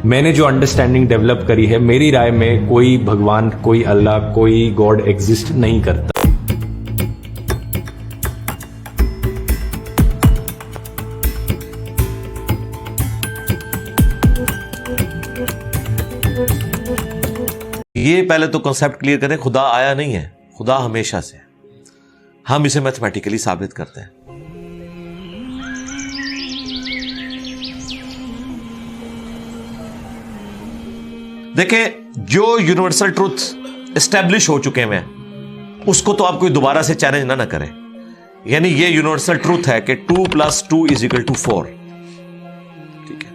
मैंने जो understanding develop करी है, मेरी राय में कोई भगवान, कोई अल्लाह, कोई गॉड एग्जिस्ट नहीं करता। ये पहले तो कॉन्सेप्ट क्लियर करें, खुदा आया नहीं है, खुदा हमेशा से। हम इसे मैथमेटिकली साबित करते हैं। देखें, जो यूनिवर्सल ट्रूथ एस्टेब्लिश हो चुके हैं उसको तो आप कोई दोबारा से चैलेंज ना करें। यानी ये यूनिवर्सल ट्रूथ है कि 2 + 2 = 4। ठीक है,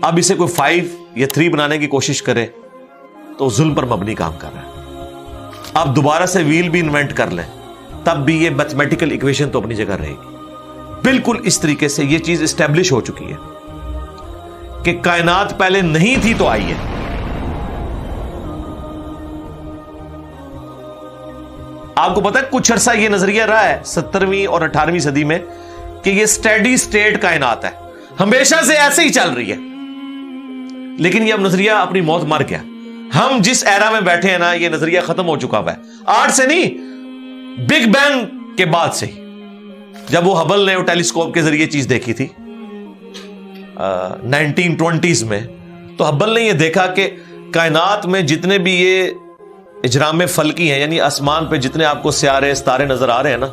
अब इसे कोई 5 या 3 बनाने की कोशिश करे तो जुल्म पर मबनी काम कर रहा है। आप दोबारा से व्हील भी इन्वेंट कर लें तब भी ये मैथमेटिकल इक्वेशन तो अपनी जगह रहेगी। बिल्कुल इस तरीके से ये चीज एस्टेब्लिश हो चुकी है कि कायनात पहले नहीं थी तो आई है। आपको पता है कुछ अरसा ये नजरिया रहा है 17वीं और 18वीं सदी में कि ये स्टेडी स्टेट कायनात है, हमेशा से ऐसे ही चल रही है। लेकिन ये अब नजरिया अपनी मौत मर गया। हम जिस एरा में बैठे हैं ना, ये नजरिया खत्म हो चुका है। आज से नहीं, बिग बैंग के बाद से ही, जब वो हबल ने वो टेलीस्कोप के जरिए चीज देखी थी 1920s में, तो हबल ने ये देखा कि कायनात में जितने भी ये इजराम फल्की हैं, यानी आसमान पे जितने आपको सियारे सितारे नजर आ रहे हैं ना,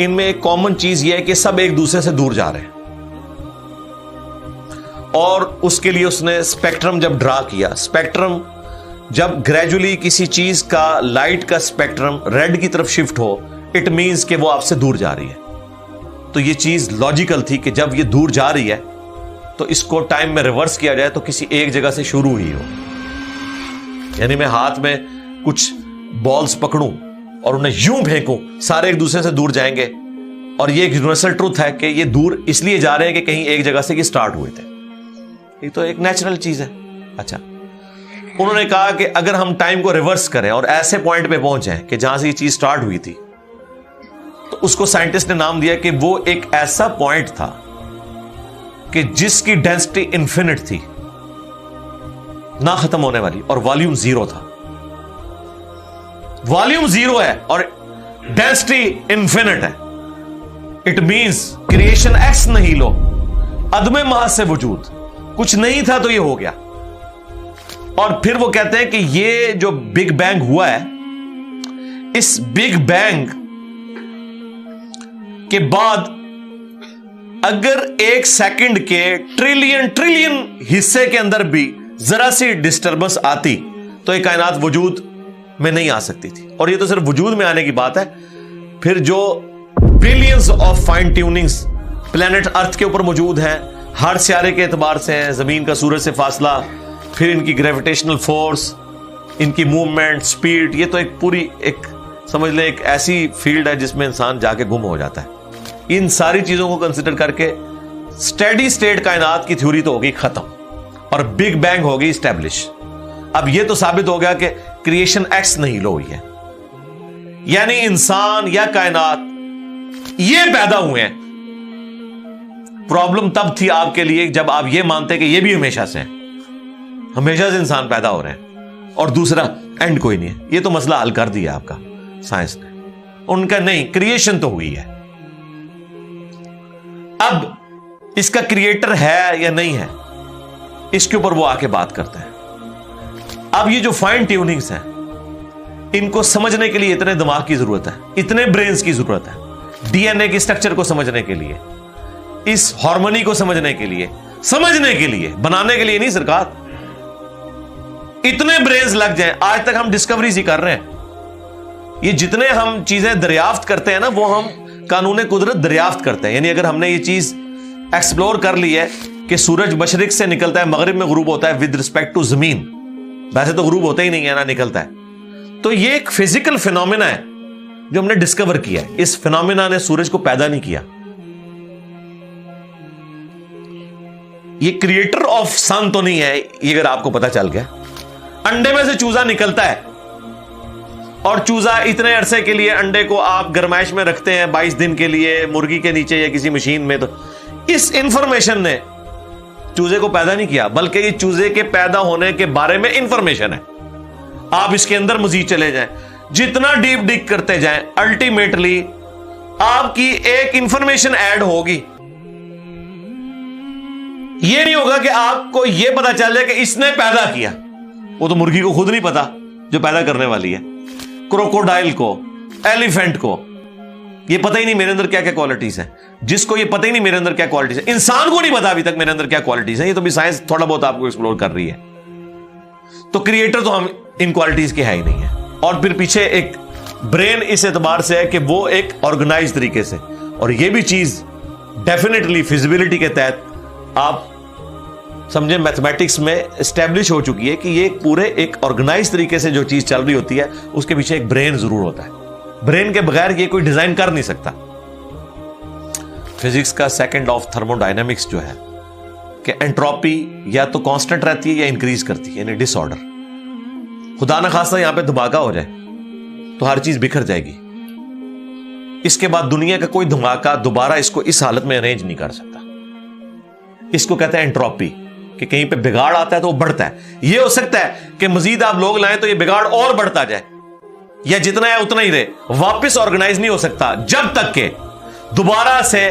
इनमें एक कॉमन चीज ये है कि सब एक दूसरे से दूर जा रहे हैं। और उसके लिए उसने स्पेक्ट्रम जब ड्रा किया, स्पेक्ट्रम जब ग्रेजुअली किसी चीज का लाइट का स्पेक्ट्रम रेड की तरफ शिफ्ट हो, इट मींस कि वो आपसे दूर जा रही है। तो ये चीज लॉजिकल थी कि जब ये दूर जा रही है तो इसको टाइम में रिवर्स किया जाए तो किसी एक जगह से शुरू ही हो। यानी मैं हाथ में कुछ बॉल्स पकड़ूं और उन्हें यूं फेंकूं, सारे एक दूसरे से दूर जाएंगे। और ये एक यूनिवर्सल ट्रूथ है कि ये दूर इसलिए जा रहे हैं कि कहीं एक जगह से ये स्टार्ट हुए थे। ये तो एक नेचुरल चीज है। अच्छा, उन्होंने कहा कि अगर हम टाइम को रिवर्स करें और ऐसे पॉइंट पे पहुंच जाएं कि जहां से ये चीज स्टार्ट हुई थी, तो उसको साइंटिस्ट ने नाम दिया कि वो एक ऐसा पॉइंट था कि जिसकी डेंसिटी इंफिनिट थी, ना खत्म होने वाली, और वॉल्यूम 0 था। वॉल्यूम 0 है और डेंसिटी इंफिनिट है। इट मींस क्रिएशन एक्स नहीं लो, अदमे महज से वजूद, कुछ नहीं था तो ये हो गया। और फिर वो कहते हैं कि ये जो बिग बैंग हुआ है, इस बिग बैंग के बाद अगर 1 सेकंड के ट्रिलियन हिस्से के अंदर भी जरा सी डिस्टर्बेंस आती तो ये कायनात वजूद में नहीं आ सकती थी। और ये तो सिर्फ वजूद में आने की बात है, फिर जो billions of fine tunings planet earth के ऊपर मौजूद हैं, हर सियारे के एतबार से हैं, जमीन का सूरज से फासला, फिर इनकी ग्रेविटेशनल फोर्स, इनकी मूवमेंट, स्पीड, ये तो एक पूरी एक समझ ले एक ऐसी फील्ड है जिसमें इंसान जाके गुम हो जाता है। इन सारी चीजों को कंसिडर करके स्टेडी स्टेट कायनात की थ्योरी तो होगी खत्म और बिग बैंग होगी स्टैब्लिश। अब ये तो साबित हो गया कि क्रिएशन एक्स नहीं लो हुई है, यानी इंसान या कायनात ये पैदा हुए हैं। प्रॉब्लम तब थी आपके लिए जब आप ये मानते कि ये भी हमेशा से हैं, हमेशा से इंसान पैदा हो रहे हैं और दूसरा एंड कोई नहीं है। ये तो मसला हल कर दिया आपका साइंस ने, उनका नहीं, क्रिएशन तो हुई है। अब इसका क्रिएटर है या नहीं है, इसके ऊपर वो आके बात करते हैं। अब ये जो फाइन ट्यूनिंग्स हैं, इनको समझने के लिए इतने दिमाग की जरूरत है, इतने ब्रेन्स की जरूरत है, डीएनए की स्ट्रक्चर को समझने के लिए, इस हार्मोनी को समझने के लिए, बनाने के लिए नहीं सरकार, इतने ब्रेन्स लग जाएं। आज तक हम डिस्कवरीज ही कर रहे हैं। ये जितने हम चीजें दरियाफ्त करते हैं ना, वो हम कानून कुदरत दरियाफ्त करते हैं। यानी अगर हमने ये चीज एक्सप्लोर कर ली है कि सूरज मशरिक से निकलता है, मगरिब में गुरूब होता है विद रिस्पेक्ट टू जमीन, वैसे तो गुरूब होता ही नहीं है ना, निकलता है, तो ये एक फिजिकल फिनोमिना है जो हमने डिस्कवर किया है। इस फिनोमिना ने सूरज को पैदा नहीं किया। ये क्रिएटर ऑफ सन तो नहीं है, ये अगर आपको पता चल गया। अंडे में से चूजा निकलता है और चूजा इतने अरसे के लिए अंडे को आप गरमाइश में रखते हैं 22 दिन के लिए मुर्गी के नीचे या किसी मशीन में, तो इस इंफॉर्मेशन ने चूजे को पैदा नहीं किया, बल्कि ये चूजे के पैदा होने के बारे में इंफॉर्मेशन है। आप इसके अंदर मजीद चले जाएं, जितना डीप डिग करते जाएं, अल्टीमेटली आपकी एक इंफॉर्मेशन ऐड होगी। यह नहीं होगा कि आपको यह पता चल जाए कि इसने पैदा किया, वो तो मुर्गी को खुद नहीं पता जो पैदा करने वाली है, क्रोकोडाइल को, एलिफेंट को ये पता ही नहीं मेरे अंदर क्या क्या क्वालिटीज है, जिसको ये पता ही नहीं मेरे अंदर क्या क्वालिटीज है, इंसान को नहीं पता अभी तक मेरे अंदर क्या क्वालिटीज है। ये तो भी साइंस थोड़ा बहुत आपको एक्सप्लोर कर रही है। तो क्रिएटर तो हम इन क्वालिटीज के है ही नहीं है। और फिर पीछे एक ब्रेन इस एतबार से है कि वो एक ऑर्गेनाइज तरीके से, और ये भी चीज डेफिनेटली फिजिबिलिटी के तहत आप समझे मैथमेटिक्स में एस्टेब्लिश हो चुकी है कि ये पूरे एक ऑर्गेनाइज तरीके से जो चीज चल रही होती है उसके पीछे एक ब्रेन जरूर होता है। ब्रेन के बगैर ये कोई डिजाइन कर नहीं सकता। फिजिक्स का सेकंड ऑफ थर्मोडायनेमिक्स जो है कि एंट्रोपी या तो कांस्टेंट रहती है या इंक्रीज करती है, यानी डिसऑर्डर। खुदा ना खास्ता यहां पे धमाका हो जाए तो हर चीज बिखर जाएगी। इसके बाद दुनिया का कोई धमाका दोबारा इसको इस हालत में अरेंज नहीं कर सकता। इसको कहते हैं एंट्रोपी, कि कहीं पे बिगाड़ आता है तो वो बढ़ता है। यह हो सकता है कि मजीद आप लोग लाएं तो ये बिगाड़ और बढ़ता जाए, या जितना है उतना ही रहे, वापस ऑर्गेनाइज नहीं हो सकता जब तक के दोबारा से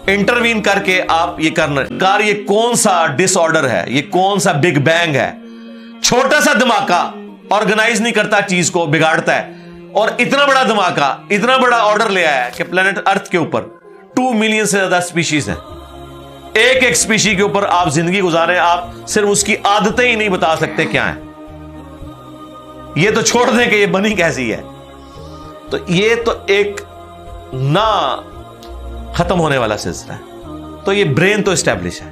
इंटरवीन करके आप ये करना कार। ये कौन सा डिसऑर्डर है, ये कौन सा बिग बैंग है? छोटा सा धमाका ऑर्गेनाइज नहीं करता, चीज को बिगाड़ता है। और इतना बड़ा धमाका, इतना बड़ा ऑर्डर ले आया है कि प्लेनेट अर्थ के ऊपर 2 मिलियन से ज्यादा स्पीशीज है। एक एक स्पीशी के ऊपर आप जिंदगी गुजारे, आप सिर्फ उसकी आदतें ही नहीं बता सकते क्या है। ये तो छोड़ दें कि ये बनी कैसी है। तो ये तो एक ना खत्म होने वाला सिलसिला है। तो ये ब्रेन तो एस्टैब्लिश है।